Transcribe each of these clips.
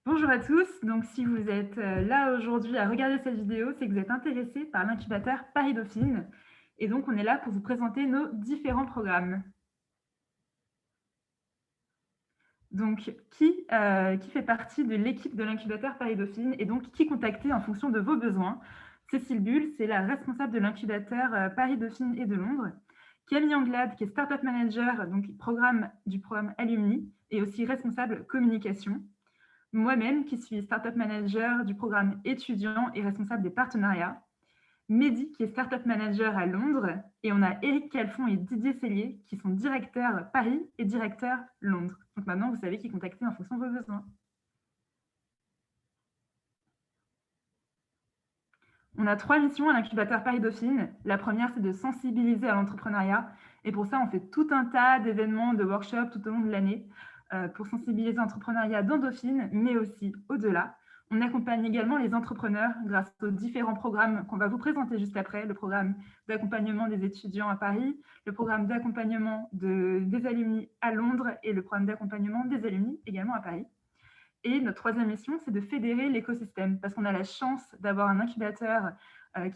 Bonjour à tous, donc si vous êtes là aujourd'hui à regarder cette vidéo, c'est que vous êtes intéressé par l'incubateur Paris Dauphine. Et donc on est là pour vous présenter nos différents programmes. Donc qui fait partie de l'équipe de l'incubateur Paris Dauphine et donc qui contacter en fonction de vos besoins. Cécile Bull, c'est la responsable de l'incubateur Paris Dauphine et de Londres. Camille Anglade, qui est Startup Manager donc du programme Alumni et aussi responsable communication. Moi-même, qui suis Startup Manager du programme étudiant et responsable des partenariats. Mehdi, qui est Startup Manager à Londres. Et on a Eric Calfon et Didier Cellier, qui sont directeurs Paris et directeurs Londres. Donc maintenant, vous savez qui contacter en fonction de vos besoins. On a 3 missions à l'incubateur Paris Dauphine. La première, c'est de sensibiliser à l'entrepreneuriat. Et pour ça, on fait tout un tas d'événements, de workshops tout au long de l'année pour sensibiliser à l'entrepreneuriat dans Dauphine, mais aussi au-delà. On accompagne également les entrepreneurs grâce aux différents programmes qu'on va vous présenter juste après, le programme d'accompagnement des étudiants à Paris, le programme d'accompagnement des alumni à Londres et le programme d'accompagnement des alumni également à Paris. Et notre troisième mission, c'est de fédérer l'écosystème, parce qu'on a la chance d'avoir un incubateur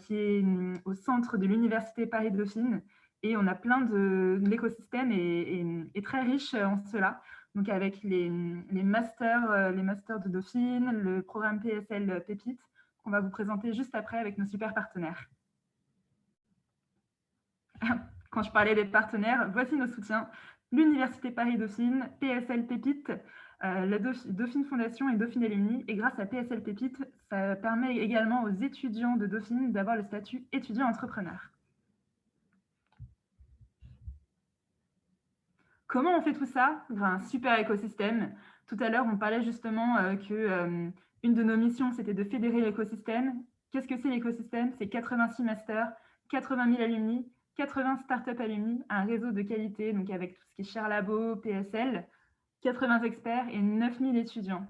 qui est au centre de l'Université Paris-Dauphine, et on a plein de l'écosystème est très riche en cela. Donc avec les masters de Dauphine, le programme PSL Pépite, qu'on va vous présenter juste après avec nos super partenaires. Quand je parlais des partenaires, voici nos soutiens. L'Université Paris-Dauphine, PSL Pépite, la Dauphine Fondation et Dauphine Alumni. Et grâce à PSL Pépite, ça permet également aux étudiants de Dauphine d'avoir le statut étudiant-entrepreneur. Comment on fait tout ça? Un super écosystème. Tout à l'heure, on parlait justement qu'une de nos missions, c'était de fédérer l'écosystème. Qu'est-ce que c'est l'écosystème? C'est 86 masters, 80 000 alumni, 80 startups alumni, un réseau de qualité, donc avec tout ce qui est Cher Labo, PSL, 80 experts et 9 000 étudiants.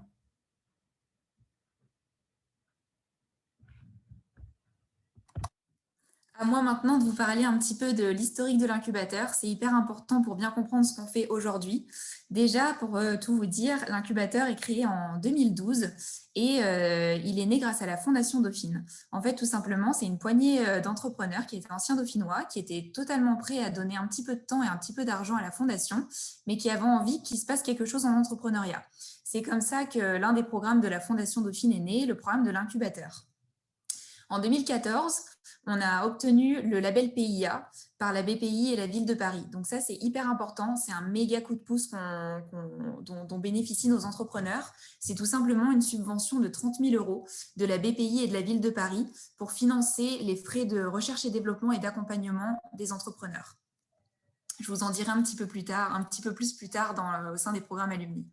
À moi maintenant de vous parler un petit peu de l'historique de l'incubateur. C'est hyper important pour bien comprendre ce qu'on fait aujourd'hui. Déjà, pour tout vous dire, l'incubateur est créé en 2012 et il est né grâce à la Fondation Dauphine. En fait, tout simplement, c'est une poignée d'entrepreneurs qui étaient anciens dauphinois, qui étaient totalement prêts à donner un petit peu de temps et un petit peu d'argent à la Fondation, mais qui avaient envie qu'il se passe quelque chose en entrepreneuriat. C'est comme ça que l'un des programmes de la Fondation Dauphine est né, le programme de l'incubateur. En 2014, on a obtenu le label PIA par la BPI et la ville de Paris. Donc ça, c'est hyper important. C'est un méga coup de pouce dont bénéficient nos entrepreneurs. C'est tout simplement une subvention de 30 000 € de la BPI et de la ville de Paris pour financer les frais de recherche et développement et d'accompagnement des entrepreneurs. Je vous en dirai un petit peu plus tard au sein des programmes alumni.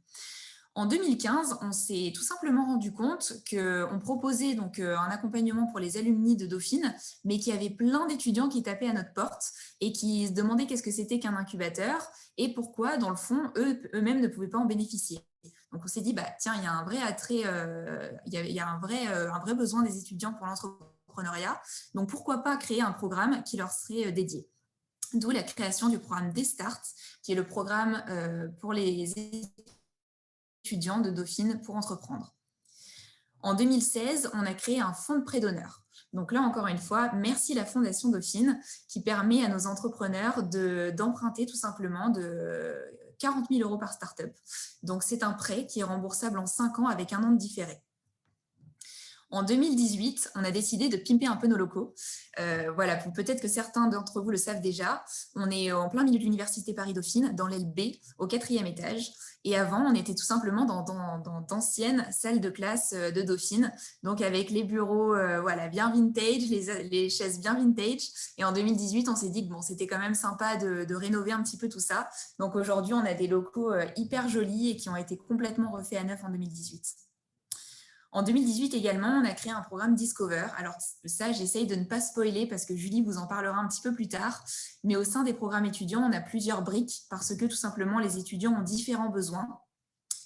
En 2015, on s'est tout simplement rendu compte qu'on proposait donc un accompagnement pour les alumni de Dauphine, mais qu'il y avait plein d'étudiants qui tapaient à notre porte et qui se demandaient qu'est-ce que c'était qu'un incubateur et pourquoi, dans le fond, eux-mêmes ne pouvaient pas en bénéficier. Donc on s'est dit, bah, tiens, il y a un vrai attrait, il y a un vrai besoin des étudiants pour l'entrepreneuriat. Donc pourquoi pas créer un programme qui leur serait dédié. D'où la création du programme Destart, qui est le programme pour les étudiants de Dauphine pour entreprendre. En 2016, on a créé un fonds de prêt d'honneur. Donc là, encore une fois, merci la Fondation Dauphine qui permet à nos entrepreneurs d'emprunter tout simplement de 40 000 € par start-up. Donc c'est un prêt qui est remboursable en 5 ans avec 1 an de différé. En 2018, on a décidé de pimper un peu nos locaux. Voilà, peut-être que certains d'entre vous le savent déjà. On est en plein milieu de l'Université Paris-Dauphine, dans l'aile B, au 4e étage. Et avant, on était tout simplement dans d'anciennes salles de classe de Dauphine, donc avec les bureaux voilà, bien vintage, les chaises bien vintage. Et en 2018, on s'est dit que bon, c'était quand même sympa de rénover un petit peu tout ça. Donc aujourd'hui, on a des locaux hyper jolis et qui ont été complètement refaits à neuf en 2018. En 2018 également, on a créé un programme Discover. Alors ça, j'essaye de ne pas spoiler parce que Julie vous en parlera un petit peu plus tard. Mais au sein des programmes étudiants, on a plusieurs briques parce que tout simplement, les étudiants ont différents besoins.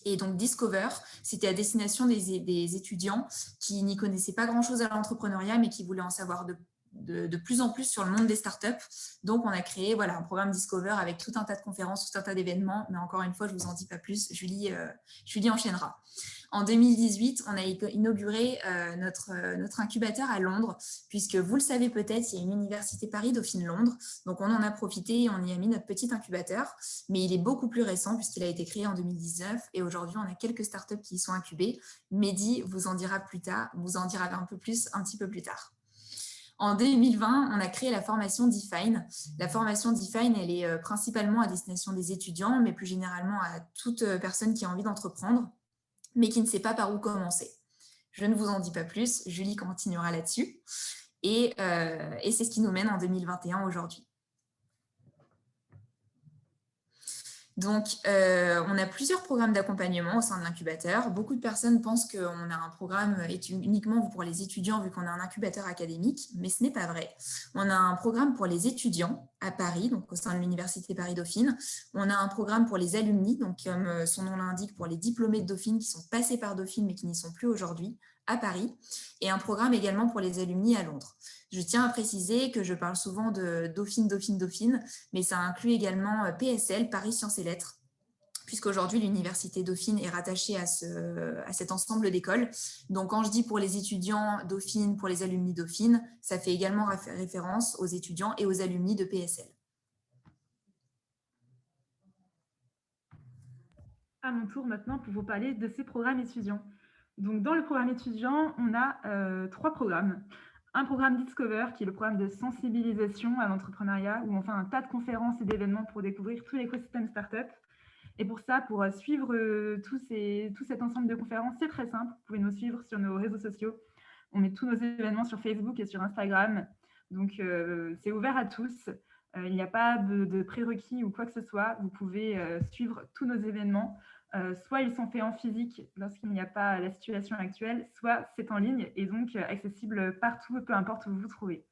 Et donc Discover, c'était à destination des étudiants qui n'y connaissaient pas grand-chose à l'entrepreneuriat, mais qui voulaient en savoir de plus en plus sur le monde des startups. Donc, on a créé voilà, un programme Discover avec tout un tas de conférences, tout un tas d'événements. Mais encore une fois, je ne vous en dis pas plus. Julie enchaînera. En 2018, on a inauguré notre incubateur à Londres, puisque vous le savez peut-être, il y a une université Paris-Dauphine-Londres. Donc, on en a profité et on y a mis notre petit incubateur. Mais il est beaucoup plus récent puisqu'il a été créé en 2019. Et aujourd'hui, on a quelques startups qui y sont incubées. Mehdi vous en dira plus tard, vous en dira un petit peu plus tard. En 2020, on a créé la formation Define. La formation Define, elle est principalement à destination des étudiants, mais plus généralement à toute personne qui a envie d'entreprendre, mais qui ne sait pas par où commencer. Je ne vous en dis pas plus, Julie continuera là-dessus. Et c'est ce qui nous mène en 2021 aujourd'hui. Donc, on a plusieurs programmes d'accompagnement au sein de l'incubateur. Beaucoup de personnes pensent qu'on a un programme uniquement pour les étudiants vu qu'on a un incubateur académique, mais ce n'est pas vrai. On a un programme pour les étudiants à Paris, donc au sein de l'université Paris-Dauphine. On a un programme pour les alumni, donc comme son nom l'indique, pour les diplômés de Dauphine qui sont passés par Dauphine mais qui n'y sont plus aujourd'hui, à Paris, et un programme également pour les alumni à Londres. Je tiens à préciser que je parle souvent de Dauphine, mais ça inclut également PSL, Paris Sciences et Lettres, puisqu'aujourd'hui, l'université Dauphine est rattachée à cet ensemble d'écoles. Donc, quand je dis pour les étudiants Dauphine, pour les alumni Dauphine, ça fait également référence aux étudiants et aux alumni de PSL. À mon tour maintenant pour vous parler de ces programmes étudiants. Donc, dans le programme étudiant, on a 3 programmes. Un programme Discover, qui est le programme de sensibilisation à l'entrepreneuriat, où on fait un tas de conférences et d'événements pour découvrir tout l'écosystème startup. Et pour ça, pour suivre tout cet ensemble de conférences, c'est très simple. Vous pouvez nous suivre sur nos réseaux sociaux. On met tous nos événements sur Facebook et sur Instagram. Donc, c'est ouvert à tous. Il n'y a pas de prérequis ou quoi que ce soit. Vous pouvez suivre tous nos événements. Soit ils sont faits en physique lorsqu'il n'y a pas la situation actuelle, soit c'est en ligne et donc accessible partout, peu importe où vous vous trouvez.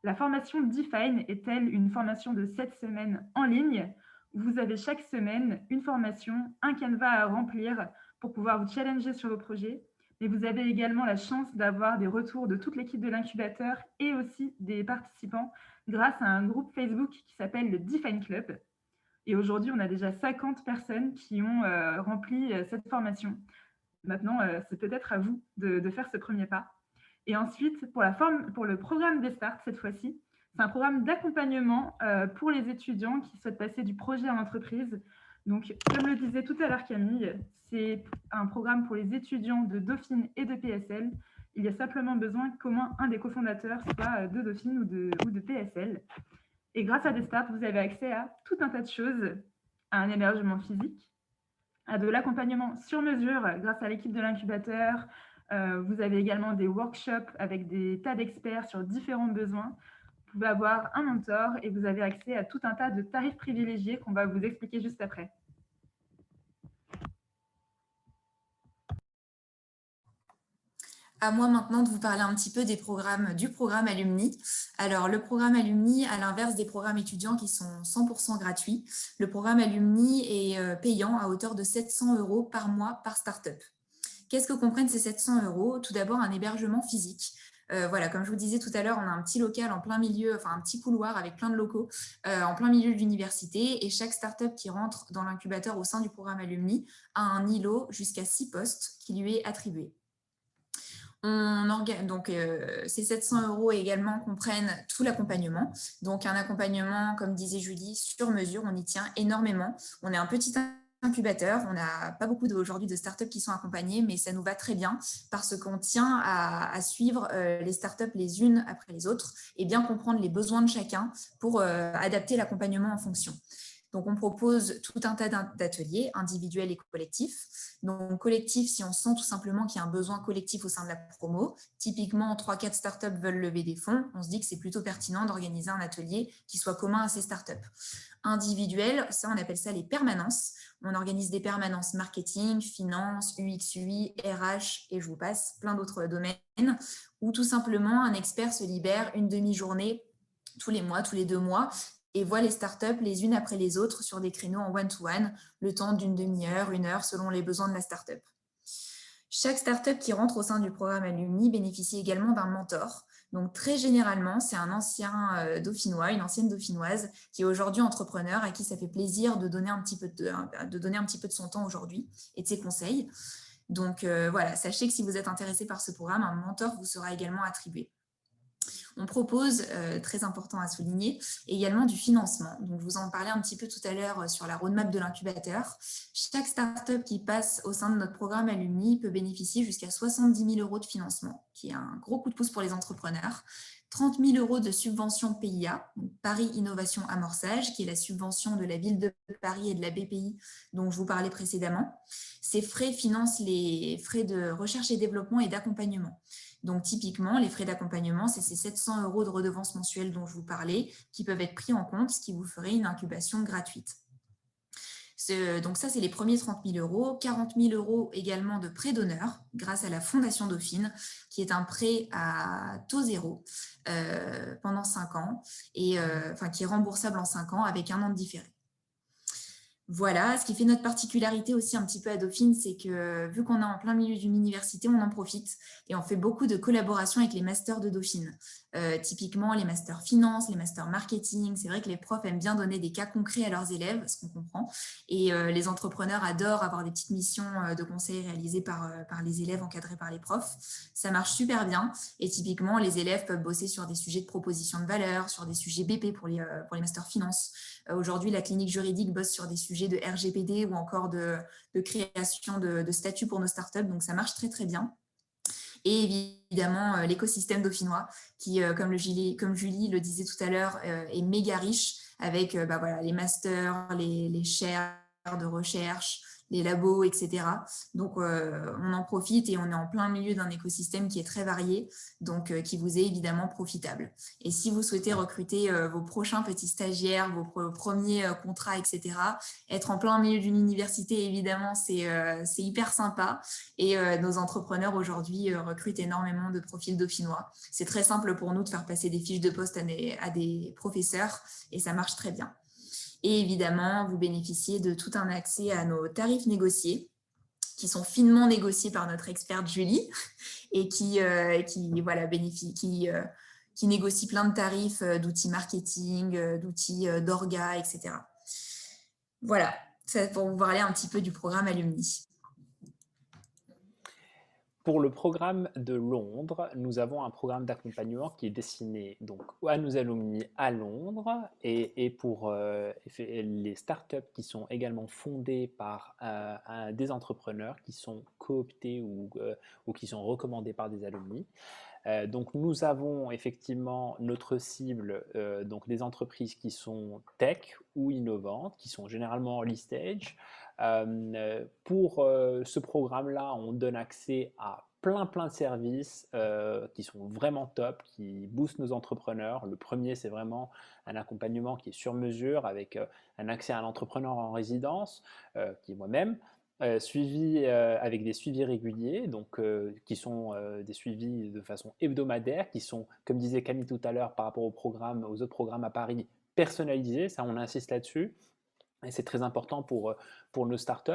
La formation Define est-elle une formation de 7 semaines en ligne où vous avez chaque semaine une formation, un canevas à remplir pour pouvoir vous challenger sur vos projets. Mais vous avez également la chance d'avoir des retours de toute l'équipe de l'incubateur et aussi des participants grâce à un groupe Facebook qui s'appelle le Define Club. Et aujourd'hui, on a déjà 50 personnes qui ont rempli cette formation. Maintenant, c'est peut-être à vous de faire ce premier pas. Et ensuite, pour le programme des starts, cette fois-ci, c'est un programme d'accompagnement pour les étudiants qui souhaitent passer du projet à l'entreprise. Donc, comme le disait tout à l'heure Camille, c'est un programme pour les étudiants de Dauphine et de PSL. Il y a simplement besoin qu'au moins un des cofondateurs soit de Dauphine ou de PSL. Et grâce à des starts, vous avez accès à tout un tas de choses, à un hébergement physique, à de l'accompagnement sur mesure grâce à l'équipe de l'incubateur. Vous avez également des workshops avec des tas d'experts sur différents besoins. Vous pouvez avoir un mentor et vous avez accès à tout un tas de tarifs privilégiés qu'on va vous expliquer juste après. À moi maintenant de vous parler un petit peu du programme Alumni. Alors, le programme Alumni, à l'inverse des programmes étudiants qui sont 100% gratuits, le programme Alumni est payant à hauteur de 700 € par mois par startup. Qu'est-ce que comprennent ces 700 €? Tout d'abord, un hébergement physique. Voilà, comme je vous disais tout à l'heure, on a un petit local en plein milieu, enfin un petit couloir avec plein de locaux en plein milieu de l'université, et chaque startup qui rentre dans l'incubateur au sein du programme Alumni a un îlot jusqu'à 6 postes qui lui est attribué. Donc, ces 700 € également comprennent tout l'accompagnement. Donc, un accompagnement, comme disait Julie, sur mesure, on y tient énormément. On est un petit incubateur, on n'a pas beaucoup aujourd'hui de startups qui sont accompagnées, mais ça nous va très bien parce qu'on tient à suivre les startups les unes après les autres et bien comprendre les besoins de chacun pour adapter l'accompagnement en fonction. Donc, on propose tout un tas d'ateliers individuels et collectifs. Donc, collectif, si on sent tout simplement qu'il y a un besoin collectif au sein de la promo, typiquement 3-4 startups veulent lever des fonds, on se dit que c'est plutôt pertinent d'organiser un atelier qui soit commun à ces startups. Individuel, ça, on appelle ça les permanences. On organise des permanences marketing, finance, UX, UI, RH et je vous passe plein d'autres domaines où tout simplement un expert se libère une demi-journée tous les mois, tous les 2 mois et voit les startups les unes après les autres sur des créneaux en one-to-one, le temps d'une demi-heure, 1 heure, selon les besoins de la startup. Chaque startup qui rentre au sein du programme Alumni bénéficie également d'un mentor. Donc, très généralement, c'est un ancien dauphinois, une ancienne dauphinoise qui est aujourd'hui entrepreneur, à qui ça fait plaisir de donner un petit peu de son temps aujourd'hui et de ses conseils. Donc voilà, sachez que si vous êtes intéressé par ce programme, un mentor vous sera également attribué. On propose, très important à souligner, également du financement. Donc, je vous en parlais un petit peu tout à l'heure sur la roadmap de l'incubateur. Chaque startup qui passe au sein de notre programme Alumni peut bénéficier jusqu'à 70 000 euros de financement, qui est un gros coup de pouce pour les entrepreneurs. 30 000 euros de subvention PIA, donc Paris Innovation Amorçage, qui est la subvention de la ville de Paris et de la BPI dont je vous parlais précédemment. Ces frais financent les frais de recherche et développement et d'accompagnement. Donc, typiquement, les frais d'accompagnement, c'est ces 700 euros de redevance mensuelle dont je vous parlais qui peuvent être pris en compte, ce qui vous ferait une incubation gratuite. Donc ça, c'est les premiers 30 000 euros. 40 000 euros également de prêt d'honneur grâce à la Fondation Dauphine, qui est un prêt à taux zéro pendant 5 ans, et qui est remboursable en 5 ans avec 1 an de différé. Voilà, ce qui fait notre particularité aussi un petit peu à Dauphine, c'est que vu qu'on est en plein milieu d'une université, on en profite et on fait beaucoup de collaborations avec les masters de Dauphine. Typiquement, les masters finance, les masters marketing. C'est vrai que les profs aiment bien donner des cas concrets à leurs élèves, ce qu'on comprend. Et les entrepreneurs adorent avoir des petites missions de conseil réalisées par les élèves encadrés par les profs. Ça marche super bien. Et typiquement, les élèves peuvent bosser sur des sujets de proposition de valeur, sur des sujets BP pour les masters finance. Aujourd'hui, la clinique juridique bosse sur des sujets de RGPD ou encore de création de statut pour nos startups. Donc, ça marche très, très bien. Et évidemment, l'écosystème dauphinois qui, comme Julie le disait tout à l'heure, est méga riche avec les masters, les chaires de recherche, les labos, etc. Donc, on en profite et on est en plein milieu d'un écosystème qui est très varié, donc qui vous est évidemment profitable. Et si vous souhaitez recruter vos prochains petits stagiaires, vos premiers contrats, etc., être en plein milieu d'une université, évidemment, c'est hyper sympa. Et nos entrepreneurs aujourd'hui recrutent énormément de profils dauphinois. C'est très simple pour nous de faire passer des fiches de poste à des professeurs et ça marche très bien. Et évidemment, vous bénéficiez de tout un accès à nos tarifs négociés qui sont finement négociés par notre experte Julie et qui négocie plein de tarifs d'outils marketing, d'outils d'orga, etc. Voilà, c'est pour vous parler un petit peu du programme Alumni. Pour le programme de Londres, nous avons un programme d'accompagnement qui est destiné donc à nos alumni à Londres et pour les startups qui sont également fondées par des entrepreneurs qui sont cooptés ou qui sont recommandés par des alumni. Donc nous avons effectivement notre cible, donc des entreprises qui sont tech ou innovantes, qui sont généralement early stage. Pour ce programme-là, on donne accès à plein de services qui sont vraiment top, qui boostent nos entrepreneurs. Le premier, c'est vraiment un accompagnement qui est sur mesure avec un accès à l'entrepreneur en résidence, qui est moi-même. Suivi avec des suivis réguliers, donc qui sont des suivis de façon hebdomadaire, qui sont, comme disait Camille tout à l'heure, par rapport aux autres programmes à Paris, personnalisés. Ça, on insiste là-dessus. Et c'est très important pour nos startups.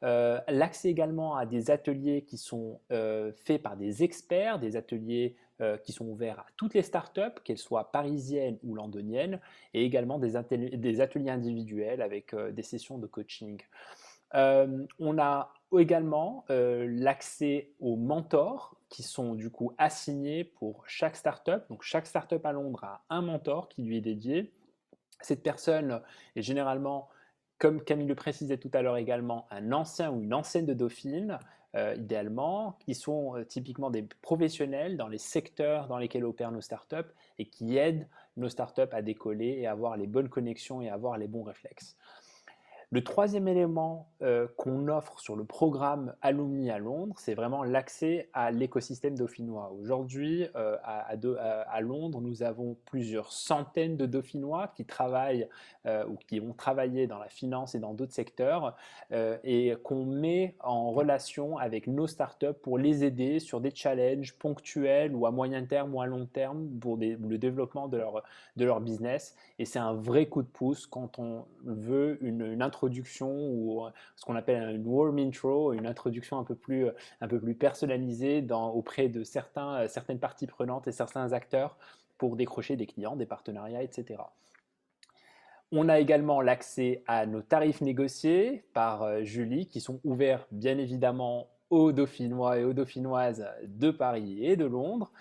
L'accès également à des ateliers qui sont faits par des experts, des ateliers qui sont ouverts à toutes les startups, qu'elles soient parisiennes ou londoniennes, et également des ateliers individuels avec des sessions de coaching. On a également l'accès aux mentors qui sont du coup assignés pour chaque startup. Donc chaque startup à Londres a un mentor qui lui est dédié. Cette personne est généralement, comme Camille le précisait tout à l'heure également, un ancien ou une ancienne de Dauphine, idéalement, qui sont typiquement des professionnels dans les secteurs dans lesquels opèrent nos startups et qui aident nos startups à décoller et à avoir les bonnes connexions et à avoir les bons réflexes. Le troisième élément qu'on offre sur le programme Alumni à Londres, c'est vraiment l'accès à l'écosystème dauphinois. Aujourd'hui, à Londres, nous avons plusieurs centaines de dauphinois qui travaillent ou qui ont travaillé dans la finance et dans d'autres secteurs et qu'on met en relation avec nos startups pour les aider sur des challenges ponctuels ou à moyen terme ou à long terme pour le développement de leur business. Et c'est un vrai coup de pouce quand on veut une introduction ou ce qu'on appelle une warm intro, une introduction un peu plus personnalisée auprès de certaines parties prenantes et certains acteurs pour décrocher des clients, des partenariats, etc. On a également l'accès à nos tarifs négociés par Julie qui sont ouverts bien évidemment aux Dauphinois et aux Dauphinoises de Paris et de Londres.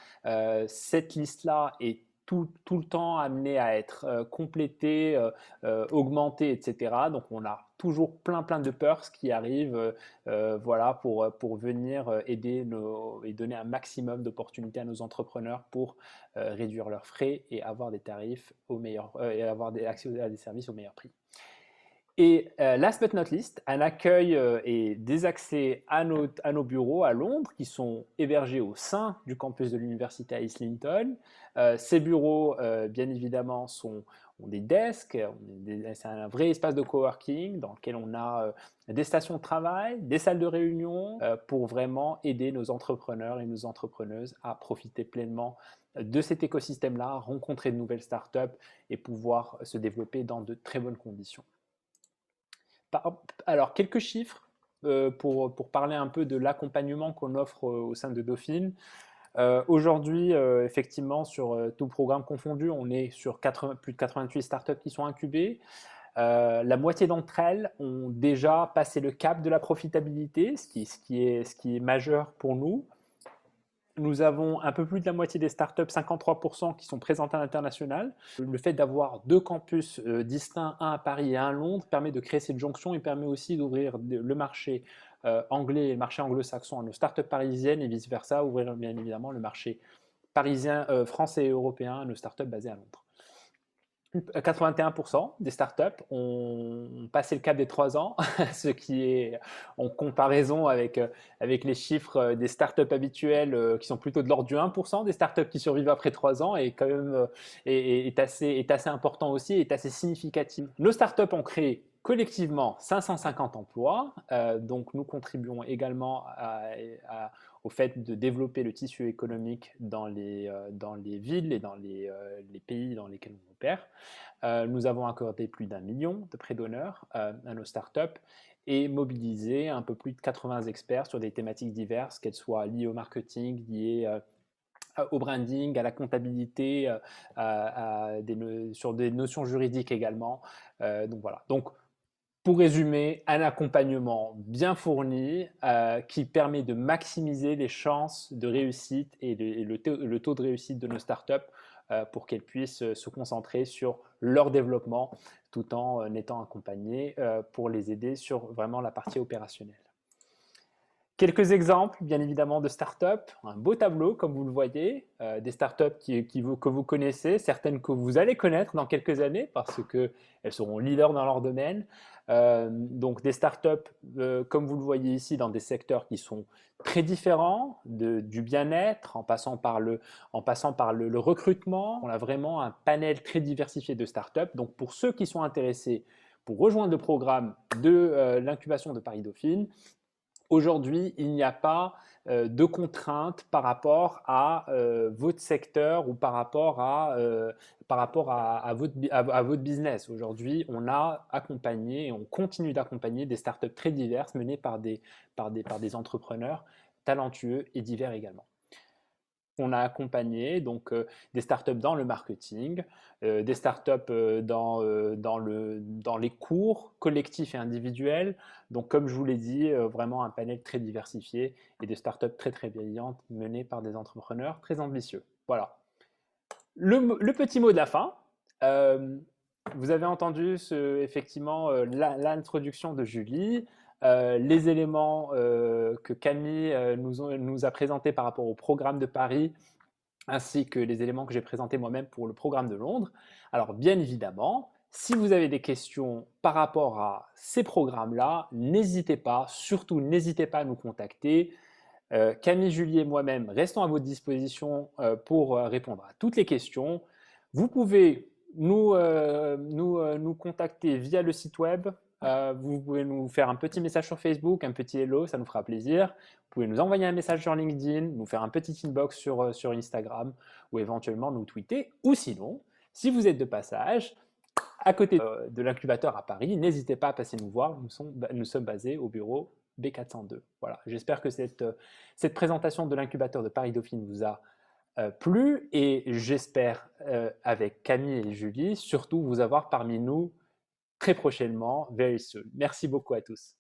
Cette liste-là est tout le temps amenée à être complétée, augmentée, etc. Donc, on a toujours plein de perks qui arrivent voilà, pour venir aider et donner un maximum d'opportunités à nos entrepreneurs pour réduire leurs frais et avoir des tarifs et avoir accès à des services au meilleur prix. Et last but not least, un accueil et des accès à nos bureaux à Londres qui sont hébergés au sein du campus de l'université à Islington. Ces bureaux, bien évidemment, ont des desks, c'est un vrai espace de coworking dans lequel on a des stations de travail, des salles de réunion pour vraiment aider nos entrepreneurs et nos entrepreneuses à profiter pleinement de cet écosystème-là, rencontrer de nouvelles startups et pouvoir se développer dans de très bonnes conditions. Alors, quelques chiffres pour parler un peu de l'accompagnement qu'on offre au sein de Dauphine. Aujourd'hui, effectivement, sur tout programme confondu, on est sur plus de 88 startups qui sont incubées. La moitié d'entre elles ont déjà passé le cap de la profitabilité, ce qui est majeur pour nous. Nous avons un peu plus de la moitié des startups, 53%, qui sont présentes à l'international. Le fait d'avoir 2 campus distincts, un à Paris et un à Londres, permet de créer cette jonction et permet aussi d'ouvrir le marché anglais et le marché anglo-saxon à nos startups parisiennes et vice-versa, ouvrir bien évidemment le marché parisien, français et européen à nos startups basées à Londres. 81% des startups ont passé le cap des 3 ans, ce qui est en comparaison avec les chiffres des startups habituelles qui sont plutôt de l'ordre du 1%. Des startups qui survivent après 3 ans est quand même est assez important aussi, est assez significatif. Nos startups ont créé collectivement 550 emplois, donc nous contribuons également au fait de développer le tissu économique dans les villes et dans les pays dans lesquels on opère. Nous avons accordé plus d'1 million de prêts d'honneur à nos startups et mobilisé un peu plus de 80 experts sur des thématiques diverses, qu'elles soient liées au marketing, liées au branding, à la comptabilité, sur des notions juridiques également. Donc voilà. Donc, pour résumer, un accompagnement bien fourni qui permet de maximiser les chances de réussite et le taux de réussite de nos startups pour qu'elles puissent se concentrer sur leur développement tout en étant accompagnées pour les aider sur vraiment la partie opérationnelle. Quelques exemples, bien évidemment, de startups. Un beau tableau, comme vous le voyez, des startups que vous connaissez, certaines que vous allez connaître dans quelques années parce qu'elles seront leaders dans leur domaine. Donc, des startups, comme vous le voyez ici, dans des secteurs qui sont très différents, du bien-être, en passant par le recrutement. On a vraiment un panel très diversifié de startups. Donc, pour ceux qui sont intéressés pour rejoindre le programme de l'incubation de Paris Dauphine, aujourd'hui, il n'y a pas de contraintes par rapport à votre secteur ou par rapport à votre business. Aujourd'hui, on a accompagné et on continue d'accompagner des startups très diverses menées par des entrepreneurs talentueux et divers également. On a accompagné donc des startups dans le marketing, des startups dans les cours collectifs et individuels. Donc, comme je vous l'ai dit, vraiment un panel très diversifié et des startups très brillantes menées par des entrepreneurs très ambitieux. Voilà. Le petit mot de la fin. Vous avez entendu effectivement l'introduction de Julie. Les éléments que Camille nous a présentés par rapport au programme de Paris, ainsi que les éléments que j'ai présentés moi-même pour le programme de Londres. Alors, bien évidemment, si vous avez des questions par rapport à ces programmes-là, n'hésitez pas, surtout n'hésitez pas à nous contacter. Camille, Julie et moi-même restons à votre disposition pour répondre à toutes les questions. Vous pouvez nous contacter via le site web. Vous pouvez nous faire un petit message sur Facebook, un petit hello, ça nous fera plaisir. Vous pouvez nous envoyer un message sur LinkedIn, nous faire un petit inbox sur Instagram ou éventuellement nous tweeter. Ou sinon, si vous êtes de passage à côté de l'incubateur à Paris, n'hésitez pas à passer nous voir. Nous sommes basés au bureau B402. Voilà, j'espère que cette présentation de l'incubateur de Paris Dauphine vous a plu et j'espère avec Camille et Julie surtout vous avoir parmi nous très prochainement, very soon. Merci beaucoup à tous.